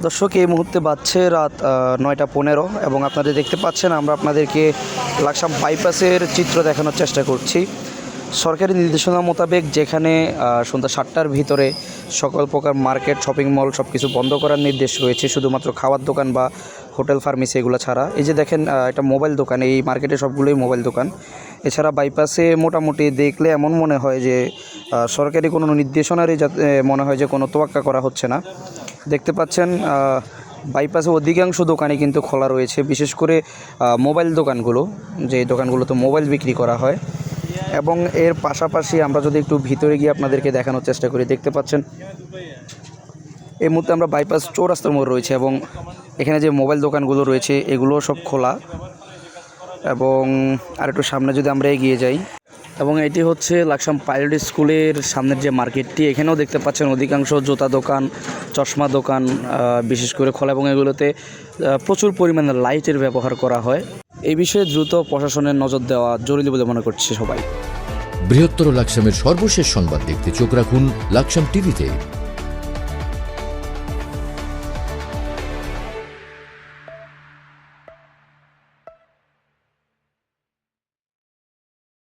দর্শক, এই মুহূর্তে বাজছে রাত 9টা 15 এবং আপনারা দেখতে পাচ্ছেন আমরা আপনাদেরকে লাকসাম বাইপাসের চিত্র দেখানোর চেষ্টা করছি। সরকারি নির্দেশনা মোতাবেক যেখানে সন্ধ্যা 7টার ভিতরে সকল প্রকার মার্কেট, শপিং মল সব কিছু বন্ধ করার নির্দেশ রয়েছে, শুধুমাত্র খাওয়ার দোকান বা হোটেল, ফার্মেসি এগুলো ছাড়া। এই যে দেখেন, একটা মোবাইল দোকান, এই মার্কেটে সবগুলোই মোবাইল দোকান। এছাড়া বাইপাসে মোটামুটি দেখলে এমন মনে হয় যে সরকারি কোনো নির্দেশনারই যাতে মনে হয় যে কোনো তোয়াক্কা করা হচ্ছে না। দেখতে পাচ্ছেন বাইপাসে অধিকাংশ দোকানই কিন্তু খোলা রয়েছে, বিশেষ করে মোবাইল দোকানগুলো, যে দোকানগুলোতে মোবাইল বিক্রি করা হয়। এবং এর পাশাপাশি আমরা যদি একটু ভিতরে গিয়ে আপনাদেরকে দেখানোর চেষ্টা করি, দেখতে পাচ্ছেন এই মুহূর্তে আমরা বাইপাস চৌরাস্তার মোড় রয়েছে এবং এখানে যে মোবাইল দোকানগুলো রয়েছে এগুলো সব খোলা। এবং আর একটু সামনে যদি আমরা এগিয়ে যাই, এবং এটি হচ্ছে লাকসাম পাইলট স্কুলের সামনের যে মার্কেটটি, এখানেও দেখতে পাচ্ছেন অধিকাংশ জুতা দোকান, চশমা দোকান বিশেষ করে খোলা, এবং এগুলোতে প্রচুর পরিমাণে লাইটের ব্যবহার করা হয়। এই বিষয়ে দ্রুত প্রশাসনের নজর দেওয়া জরুরি বলে মনে করছে সবাই। বৃহত্তর লাকসামের সর্বশেষ সংবাদ দেখতে চোখ রাখুন লাকসাম টিভিতে।